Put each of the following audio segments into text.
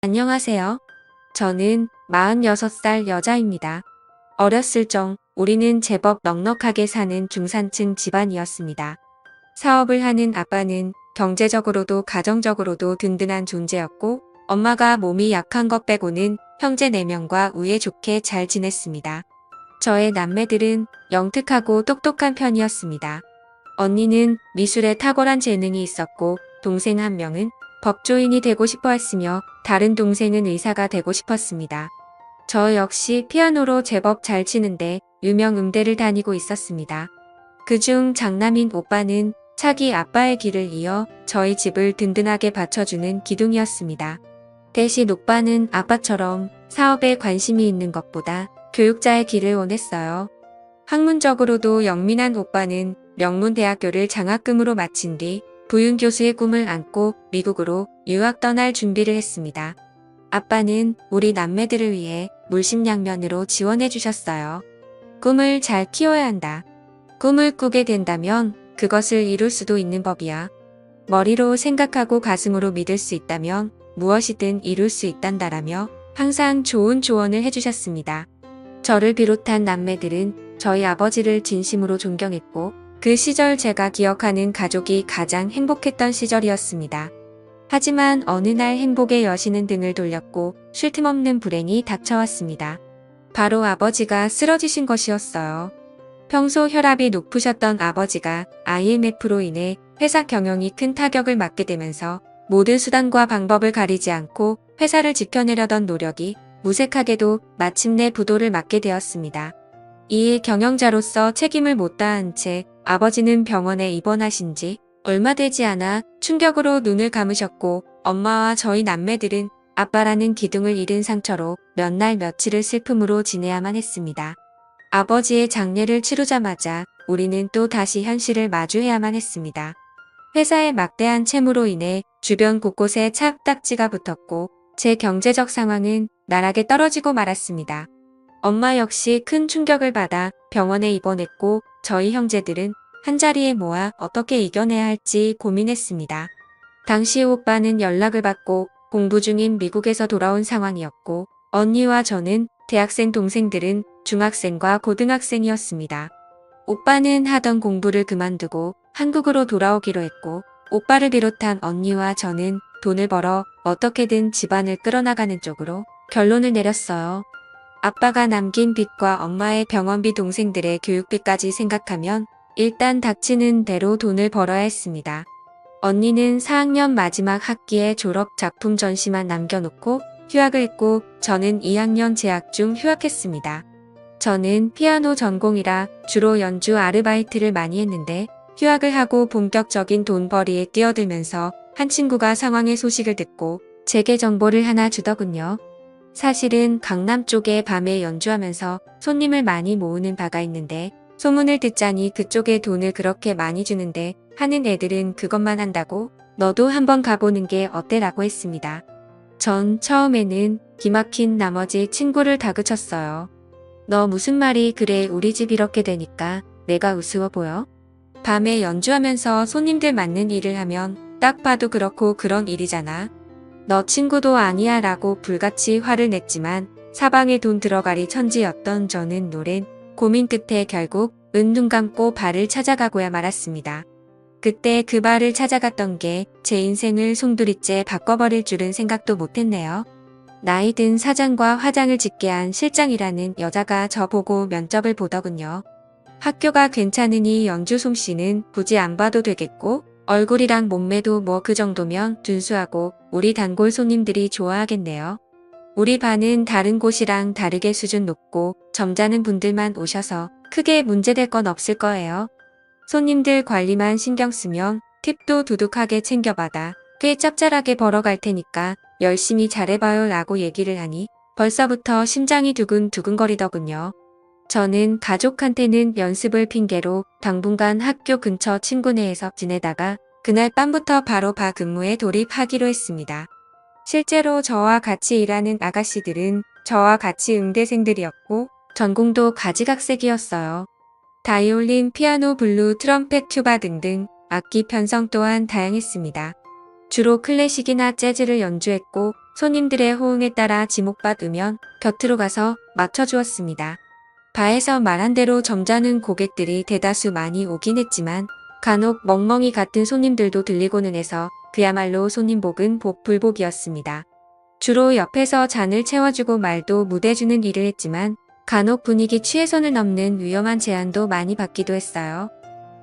안녕하세요. 저는 46살 여자입니다. 어렸을 적 우리는 제법 넉넉하게 사는 중산층 집안이었습니다. 사업을 하는 아빠는 경제적으로도 가정적으로도 든든한 존재였고, 엄마가 몸이 약한 것 빼고는 형제 4명과 우애 좋게 잘 지냈습니다. 저의 남매들은 영특하고 똑똑한 편이었습니다. 언니는 미술에 탁월한 재능이 있었고, 동생 1명은 법조인이 되고 싶어 했으며, 다른 동생은 의사가 되고 싶었습니다. 저 역시 피아노로 제법 잘 치는데 유명 음대를 다니고 있었습니다. 그중 장남인 오빠는 차기 아빠의 길을 이어 저희 집을 든든하게 받쳐주는 기둥이었습니다. 대신 오빠는 아빠처럼 사업에 관심이 있는 것보다 교육자의 길을 원했어요. 학문적으로도 영민한 오빠는 명문대학교를 장학금으로 마친 뒤 부윤 교수의 꿈을 안고 미국으로 유학 떠날 준비를 했습니다. 아빠는 우리 남매들을 위해 물심양면으로 지원해 주셨어요. 꿈을 잘 키워야 한다. 꿈을 꾸게 된다면 그것을 이룰 수도 있는 법이야. 머리로 생각하고 가슴으로 믿을 수 있다면 무엇이든 이룰 수 있단다라며 항상 좋은 조언을 해주셨습니다. 저를 비롯한 남매들은 저희 아버지를 진심으로 존경했고, 그 시절 제가 기억하는 가족이 가장 행복했던 시절이었습니다. 하지만 어느 날 행복의 여신은 등을 돌렸고 쉴 틈 없는 불행이 닥쳐왔습니다. 바로 아버지가 쓰러지신 것이었어요. 평소 혈압이 높으셨던 아버지가 IMF로 인해 회사 경영이 큰 타격을 맞게 되면서 모든 수단과 방법을 가리지 않고 회사를 지켜내려던 노력이 무색하게도 마침내 부도를 맞게 되었습니다. 이에 경영자로서 책임을 못 다한 채 아버지는 병원에 입원하신 지 얼마 되지 않아 충격으로 눈을 감으셨고, 엄마와 저희 남매들은 아빠라는 기둥을 잃은 상처로 몇 날 며칠을 슬픔으로 지내야만 했습니다. 아버지의 장례를 치르자마자 우리는 또 다시 현실을 마주해야만 했습니다. 회사의 막대한 채무로 인해 주변 곳곳에 착딱지가 붙었고, 제 경제적 상황은 나락에 떨어지고 말았습니다. 엄마 역시 큰 충격을 받아 병원에 입원했고, 저희 형제들은 한자리에 모아 어떻게 이겨내야 할지 고민했습니다. 당시 오빠는 연락을 받고 공부 중인 미국에서 돌아온 상황이었고, 언니와 저는 대학생, 동생들은 중학생과 고등학생이었습니다. 오빠는 하던 공부를 그만두고 한국으로 돌아오기로 했고, 오빠를 비롯한 언니와 저는 돈을 벌어 어떻게든 집안을 끌어나가는 쪽으로 결론을 내렸어요. 아빠가 남긴 빚과 엄마의 병원비, 동생들의 교육비까지 생각하면 일단 닥치는 대로 돈을 벌어야 했습니다. 언니는 4학년 마지막 학기에 졸업 작품 전시만 남겨놓고 휴학을 했고, 저는 2학년 재학 중 휴학했습니다. 저는 피아노 전공이라 주로 연주 아르바이트를 많이 했는데, 휴학을 하고 본격적인 돈벌이에 뛰어들면서 한 친구가 상황의 소식을 듣고 제게 정보를 하나 주더군요. 사실은 강남 쪽에 밤에 연주하면서 손님을 많이 모으는 바가 있는데, 소문을 듣자니 그쪽에 돈을 그렇게 많이 주는데 하는 애들은 그것만 한다고 너도 한번 가보는 게 어때라고 했습니다. 전 처음에는 기막힌 나머지 친구를 다그쳤어요. 너 무슨 말이 그래, 우리 집 이렇게 되니까 내가 우스워 보여? 밤에 연주하면서 손님들 맞는 일을 하면 딱 봐도 그렇고 그런 일이잖아. 너 친구도 아니야 라고 불같이 화를 냈지만 사방에 돈 들어가리 천지였던 저는 노랜 고민 끝에 결국 은눈 감고 바를 찾아가고야 말았습니다. 그때 그 바를 찾아갔던 게 제 인생을 송두리째 바꿔버릴 줄은 생각도 못했네요. 나이 든 사장과 화장을 짓게 한 실장이라는 여자가 저보고 면접을 보더군요. 학교가 괜찮으니 연주 솜씨는 굳이 안 봐도 되겠고, 얼굴이랑 몸매도 뭐 그 정도면 준수하고 우리 단골 손님들이 좋아하겠네요. 우리 반은 다른 곳이랑 다르게 수준 높고 점잖은 분들만 오셔서 크게 문제될 건 없을 거예요. 손님들 관리만 신경 쓰면 팁도 두둑하게 챙겨받아 꽤 짭짤하게 벌어갈 테니까 열심히 잘해봐요 라고 얘기를 하니 벌써부터 심장이 두근두근거리더군요. 저는 가족한테는 연습을 핑계로 당분간 학교 근처 친구네에서 지내다가 그날 밤부터 바로 바 근무에 돌입하기로 했습니다. 실제로 저와 같이 일하는 아가씨들은 저와 같이 응대생들이었고, 전공도 가지각색이었어요. 바이올린, 피아노, 블루, 트럼펫, 튜바 등등 악기 편성 또한 다양했습니다. 주로 클래식이나 재즈를 연주했고, 손님들의 호응에 따라 지목받 으면 곁으로 가서 맞춰주었습니다. 바에서 말한 대로 점잖은 고객들이 대다수 많이 오긴 했지만 간혹 멍멍이 같은 손님들도 들리고는 해서 그야말로 손님복은 복불복이었습니다. 주로 옆에서 잔을 채워주고 말도 묻어주는 일을 했지만 간혹 분위기 취해선을 넘는 위험한 제안도 많이 받기도 했어요.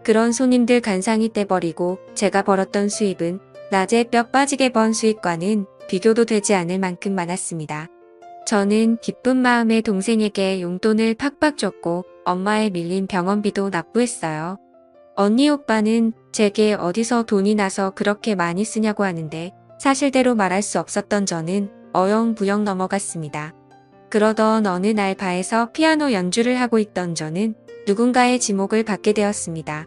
그런 손님들 간상이 떼버리고 제가 벌었던 수입은 낮에 뼈 빠지게 번 수입과는 비교도 되지 않을 만큼 많았습니다. 저는 기쁜 마음에 동생에게 용돈을 팍팍 줬고 엄마의 밀린 병원비도 납부했어요. 언니 오빠는 제게 어디서 돈이 나서 그렇게 많이 쓰냐고 하는데 사실대로 말할 수 없었던 저는 어영부영 넘어갔습니다. 그러던 어느 날 바에서 피아노 연주를 하고 있던 저는 누군가의 지목을 받게 되었습니다.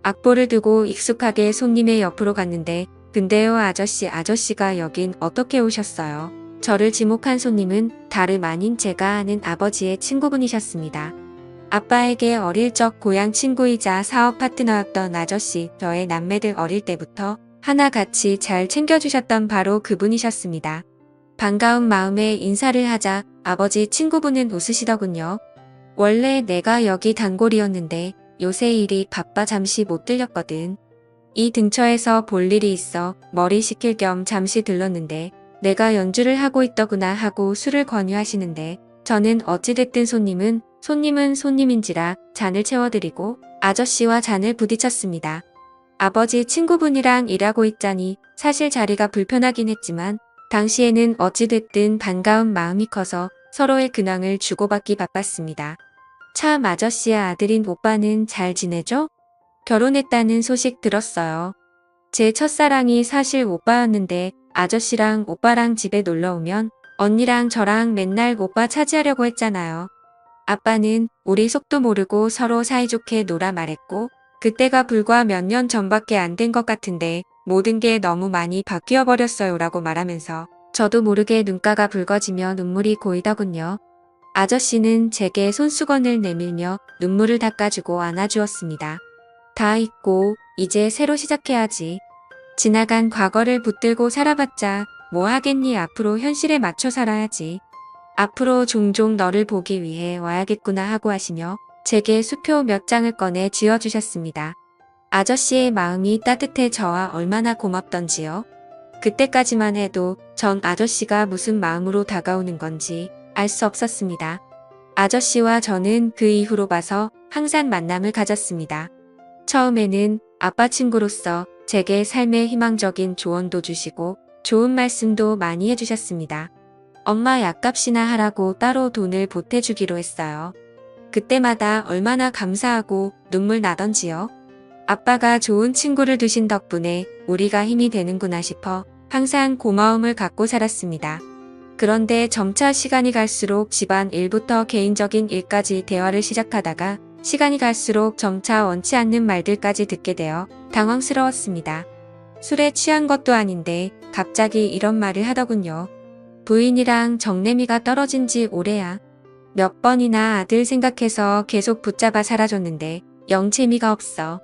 악보를 두고 익숙하게 손님의 옆으로 갔는데 근데요 아저씨가 여긴 어떻게 오셨어요? 저를 지목한 손님은 다름 아닌 제가 아는 아버지의 친구분이셨습니다. 아빠에게 어릴 적 고향 친구이자 사업 파트너였던 아저씨, 저의 남매들 어릴 때부터 하나같이 잘 챙겨주셨던 바로 그분이셨습니다. 반가운 마음에 인사를 하자 아버지 친구분은 웃으시더군요. 원래 내가 여기 단골이었는데 요새 일이 바빠 잠시 못 들렸거든. 이 근처에서 볼 일이 있어 머리 식힐 겸 잠시 들렀는데 내가 연주를 하고 있더구나 하고 술을 권유하시는데 저는 어찌됐든 손님은 손님인지라 잔을 채워드리고 아저씨와 잔을 부딪혔습니다. 아버지 친구분이랑 일하고 있자니 사실 자리가 불편하긴 했지만 당시에는 어찌됐든 반가운 마음이 커서 서로의 근황을 주고받기 바빴습니다. 참 아저씨의 아들인 오빠는 잘 지내죠? 결혼했다는 소식 들었어요. 제 첫사랑이 사실 오빠였는데 아저씨랑 오빠랑 집에 놀러오면 언니랑 저랑 맨날 오빠 차지하려고 했잖아요. 아빠는 우리 속도 모르고 서로 사이좋게 놀아 말했고 그때가 불과 몇 년 전밖에 안 된 것 같은데 모든 게 너무 많이 바뀌어 버렸어요 라고 말하면서 저도 모르게 눈가가 붉어지며 눈물이 고이더군요. 아저씨는 제게 손수건을 내밀며 눈물을 닦아주고 안아주었습니다. 다 잊고 이제 새로 시작해야지. 지나간 과거를 붙들고 살아봤자 뭐 하겠니 앞으로 현실에 맞춰 살아야지. 앞으로 종종 너를 보기 위해 와야겠구나 하고 하시며 제게 수표 몇 장을 꺼내 쥐어주셨습니다. 아저씨의 마음이 따뜻해 저와 얼마나 고맙던지요. 그때까지만 해도 전 아저씨가 무슨 마음으로 다가오는 건지 알 수 없었습니다. 아저씨와 저는 그 이후로 봐서 항상 만남을 가졌습니다. 처음에는 아빠 친구로서 제게 삶의 희망적인 조언도 주시고 좋은 말씀도 많이 해주셨습니다. 엄마 약값이나 하라고 따로 돈을 보태주기로 했어요. 그때마다 얼마나 감사하고 눈물 나던지요. 아빠가 좋은 친구를 두신 덕분에 우리가 힘이 되는구나 싶어 항상 고마움을 갖고 살았습니다. 그런데 점차 시간이 갈수록 집안 일부터 개인적인 일까지 대화를 시작하다가 시간이 갈수록 점차 원치 않는 말들까지 듣게 되어 당황스러웠습니다. 술에 취한 것도 아닌데 갑자기 이런 말을 하더군요. 부인이랑 정내미가 떨어진 지 오래야. 몇 번이나 아들 생각해서 계속 붙잡아 살아줬는데 영 재미가 없어.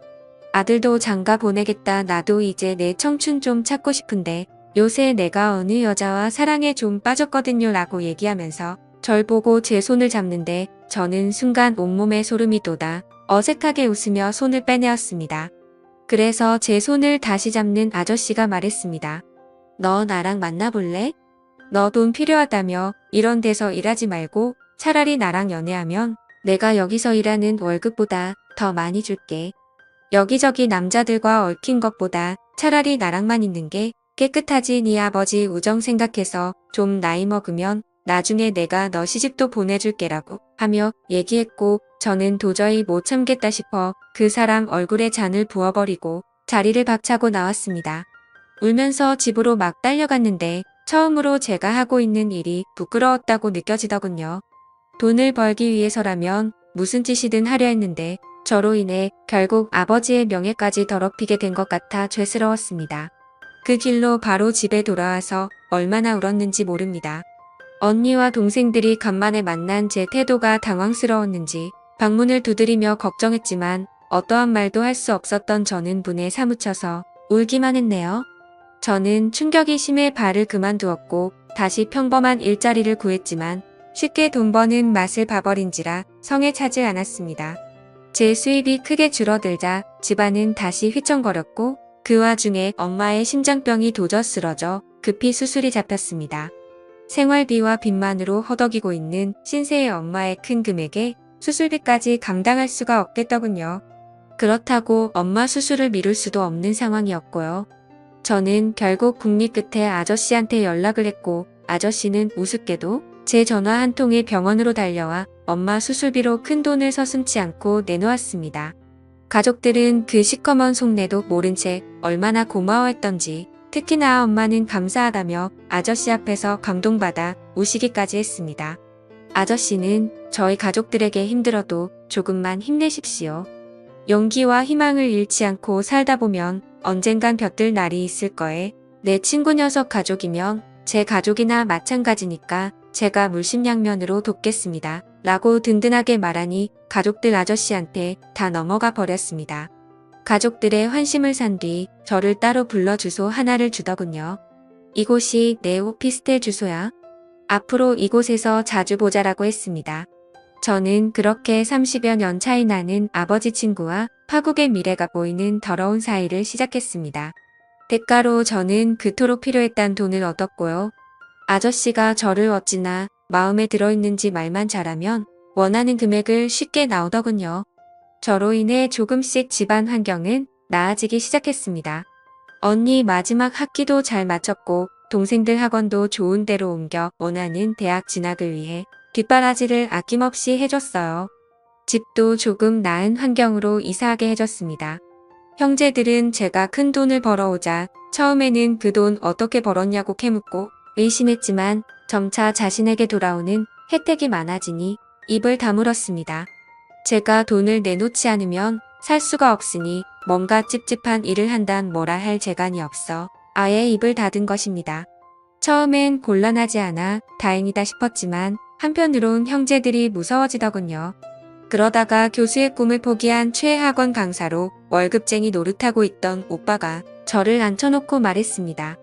아들도 장가 보내겠다. 나도 이제 내 청춘 좀 찾고 싶은데 요새 내가 어느 여자와 사랑에 좀 빠졌거든요 라고 얘기하면서 절 보고 제 손을 잡는데 저는 순간 온몸에 소름이 돋아 어색하게 웃으며 손을 빼내었습니다. 그래서 제 손을 다시 잡는 아저씨가 말했습니다. 너 나랑 만나볼래? 너 돈 필요하다며 이런 데서 일하지 말고 차라리 나랑 연애하면 내가 여기서 일하는 월급보다 더 많이 줄게. 여기저기 남자들과 얽힌 것보다 차라리 나랑만 있는 게 깨끗하지. 네 아버지 우정 생각해서 좀 나이 먹으면 나중에 내가 너 시집도 보내줄게라고 하며 얘기했고 저는 도저히 못 참겠다 싶어 그 사람 얼굴에 잔을 부어버리고 자리를 박차고 나왔습니다. 울면서 집으로 막 달려갔는데 처음으로 제가 하고 있는 일이 부끄러웠다고 느껴지더군요. 돈을 벌기 위해서라면 무슨 짓이든 하려 했는데 저로 인해 결국 아버지의 명예까지 더럽히게 된 것 같아 죄스러웠습니다. 그 길로 바로 집에 돌아와서 얼마나 울었는지 모릅니다. 언니와 동생들이 간만에 만난 제 태도가 당황스러웠는지 방문을 두드리며 걱정했지만 어떠한 말도 할 수 없었던 저는 분에 사무쳐서 울기만 했네요. 저는 충격이 심해 발을 그만두었고 다시 평범한 일자리를 구했지만 쉽게 돈 버는 맛을 봐버린지라 성에 차질 않았습니다. 제 수입이 크게 줄어들자 집안은 다시 휘청거렸고 그 와중에 엄마의 심장병이 도저 쓰러져 급히 수술이 잡혔습니다. 생활비와 빚만으로 허덕이고 있는 신세의 엄마의 큰 금액에 수술비까지 감당할 수가 없겠더군요. 그렇다고 엄마 수술을 미룰 수도 없는 상황이었고요. 저는 결국 국리 끝에 아저씨한테 연락을 했고 아저씨는 우습게도 제 전화 한 통에 병원으로 달려와 엄마 수술비로 큰 돈을 서슴지 않고 내놓았습니다. 가족들은 그 시커먼 속내도 모른 채 얼마나 고마워했던지 특히나 엄마는 감사하다며 아저씨 앞에서 감동받아 우시기까지 했습니다. 아저씨는 저희 가족들에게 힘들어도 조금만 힘내십시오. 용기와 희망을 잃지 않고 살다 보면 언젠간 볕들 날이 있을 거에 내 친구 녀석 가족이면 제 가족이나 마찬가지니까 제가 물심양면으로 돕겠습니다. 라고 든든하게 말하니 가족들 아저씨한테 다 넘어가 버렸습니다. 가족들의 환심을 산 뒤 저를 따로 불러 주소 하나를 주더군요. 이곳이 내 오피스텔 주소야. 앞으로 이곳에서 자주 보자라고 했습니다. 저는 그렇게 30여 년 차이 나는 아버지 친구와 파국의 미래가 보이는 더러운 사이를 시작했습니다. 대가로 저는 그토록 필요했던 돈을 얻었고요. 아저씨가 저를 어찌나 마음에 들어있는지 말만 잘하면 원하는 금액을 쉽게 나오더군요. 저로 인해 조금씩 집안 환경은 나아지기 시작했습니다. 언니 마지막 학기도 잘 마쳤고 동생들 학원도 좋은 데로 옮겨 원하는 대학 진학을 위해 뒷바라지를 아낌없이 해줬어요. 집도 조금 나은 환경으로 이사하게 해줬습니다. 형제들은 제가 큰 돈을 벌어오자 처음에는 그 돈 어떻게 벌었냐고 캐묻고 의심했지만 점차 자신에게 돌아오는 혜택이 많아지니 입을 다물었습니다. 제가 돈을 내놓지 않으면 살 수가 없으니 뭔가 찝찝한 일을 한단 뭐라 할 재간이 없어 아예 입을 닫은 것입니다. 처음엔 곤란하지 않아 다행이다 싶었지만 한편으론 형제들이 무서워지더군요. 그러다가 교수의 꿈을 포기한 최학원 강사로 월급쟁이 노릇하고 있던 오빠가 저를 앉혀놓고 말했습니다.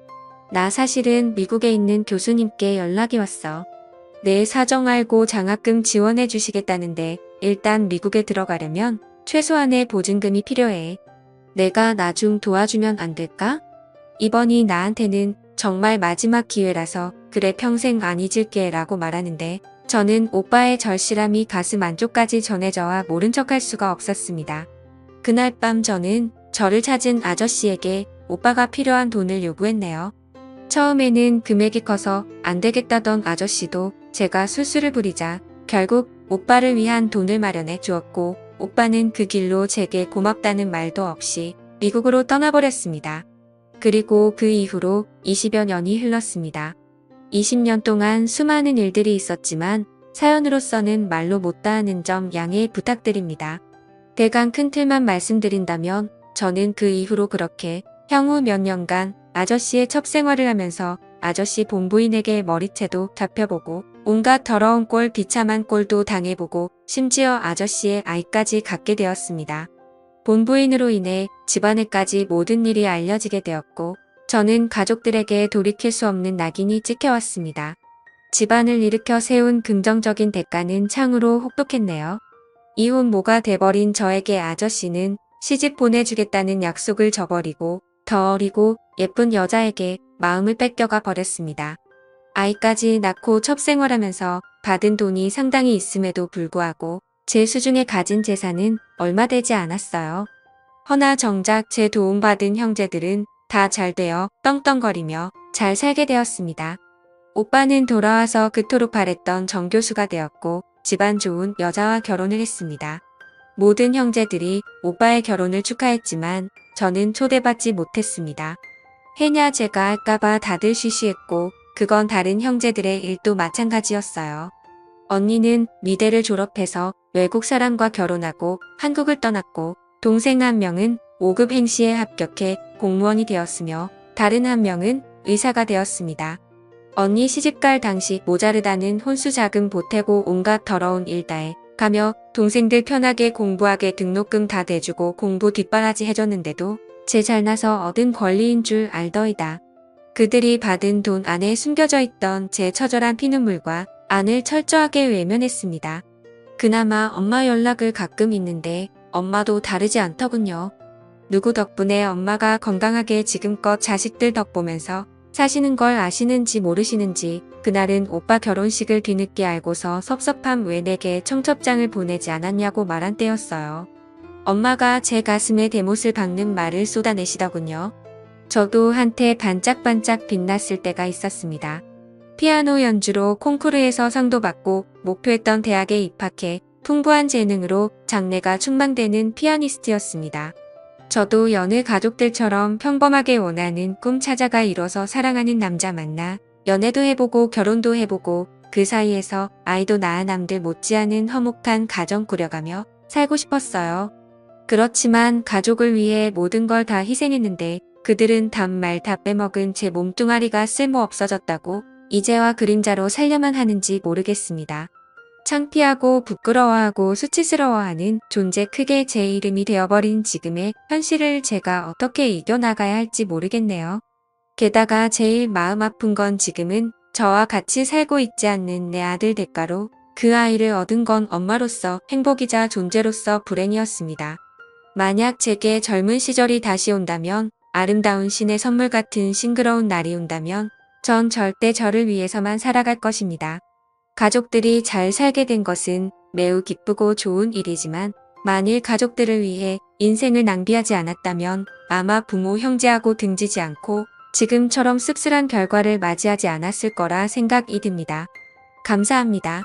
나 사실은 미국에 있는 교수님께 연락이 왔어. 내 사정 알고 장학금 지원해 주시겠다는데 일단 미국에 들어가려면 최소한의 보증금이 필요해. 내가 나 좀 도와주면 안 될까? 이번이 나한테는 정말 마지막 기회라서 그래 평생 안 잊을게 라고 말하는데 저는 오빠의 절실함이 가슴 안쪽까지 전해져와 모른 척할 수가 없었습니다. 그날 밤 저는 저를 찾은 아저씨에게 오빠가 필요한 돈을 요구했네요. 처음에는 금액이 커서 안 되겠다던 아저씨도 제가 술수를 부리자 결국 오빠를 위한 돈을 마련해 주었고 오빠는 그 길로 제게 고맙다는 말도 없이 미국으로 떠나버렸습니다. 그리고 그 이후로 20여 년이 흘렀습니다. 20년 동안 수많은 일들이 있었지만 사연으로서는 말로 못다하는 점 양해 부탁드립니다. 대강 큰 틀만 말씀드린다면 저는 그 이후로 그렇게 향후 몇 년간 아저씨의 첩생활을 하면서 아저씨 본부인에게 머리채도 잡혀보고 온갖 더러운 꼴 비참한 꼴도 당해보고 심지어 아저씨의 아이까지 갖게 되었습니다. 본부인으로 인해 집안에까지 모든 일이 알려지게 되었고 저는 가족들에게 돌이킬 수 없는 낙인이 찍혀왔습니다. 집안을 일으켜 세운 긍정적인 대가는 창으로 혹독했네요. 이혼 모가 돼버린 저에게 아저씨는 시집 보내주겠다는 약속을 저버리고 더 어리고 예쁜 여자에게 마음을 뺏겨가 버렸습니다. 아이까지 낳고 첩생활하면서 받은 돈이 상당히 있음에도 불구하고 제 수중에 가진 재산은 얼마 되지 않았어요. 허나 정작 제 도움받은 형제들은 다 잘되어 떵떵거리며 잘 살게 되었습니다. 오빠는 돌아와서 그토록 바랬던 정교수가 되었고 집안 좋은 여자와 결혼을 했습니다. 모든 형제들이 오빠의 결혼을 축하했지만 저는 초대받지 못했습니다. 해냐 제가 할까봐 다들 쉬쉬했고 그건 다른 형제들의 일도 마찬가지였어요. 언니는 미대를 졸업해서 외국 사람과 결혼하고 한국을 떠났고 동생 한 명은 5급 행시에 합격해 공무원이 되었으며 다른 한 명은 의사가 되었습니다. 언니 시집갈 당시 모자르다는 혼수 자금 보태고 온갖 더러운 일 다해 가며 동생들 편하게 공부하게 등록금 다 대주고 공부 뒷바라지 해줬는데도 제 잘나서 얻은 권리인 줄 알더이다. 그들이 받은 돈 안에 숨겨져 있던 제 처절한 피눈물과 안을 철저하게 외면했습니다. 그나마 엄마 연락을 가끔 있는데 엄마도 다르지 않더군요. 누구 덕분에 엄마가 건강하게 지금껏 자식들 덕 보면서 사시는 걸 아시는지 모르시는지 그날은 오빠 결혼식을 뒤늦게 알고서 섭섭함 왜 내게 청첩장을 보내지 않았냐고 말한 때였어요. 엄마가 제 가슴에 대못을 박는 말을 쏟아내시더군요. 저도 한때 반짝반짝 빛났을 때가 있었습니다. 피아노 연주로 콩쿠르에서 상도 받고 목표했던 대학에 입학해 풍부한 재능으로 장래가 촉망되는 피아니스트였습니다. 저도 여느 가족들처럼 평범하게 원하는 꿈 찾아가 이뤄서 사랑하는 남자 만나 연애도 해보고 결혼도 해보고 그 사이에서 아이도 낳아 남들 못지않은 화목한 가정 꾸려가며 살고 싶었어요. 그렇지만 가족을 위해 모든 걸 다 희생했는데 그들은 단말 다 빼먹은 제 몸뚱아리가 쓸모 없어졌다고 이제와 그림자로 살려만 하는지 모르겠습니다. 창피하고 부끄러워하고 수치스러워하는 존재 크게 제 이름이 되어버린 지금의 현실을 제가 어떻게 이겨나가야 할지 모르겠네요. 게다가 제일 마음 아픈 건 지금은 저와 같이 살고 있지 않는 내 아들 대가로 그 아이를 얻은 건 엄마로서 행복이자 존재로서 불행이었습니다. 만약 제게 젊은 시절이 다시 온다면, 아름다운 신의 선물 같은 싱그러운 날이 온다면 전 절대 저를 위해서만 살아갈 것입니다. 가족들이 잘 살게 된 것은 매우 기쁘고 좋은 일이지만 만일 가족들을 위해 인생을 낭비하지 않았다면 아마 부모 형제하고 등지지 않고 지금처럼 씁쓸한 결과를 맞이하지 않았을 거라 생각이 듭니다. 감사합니다.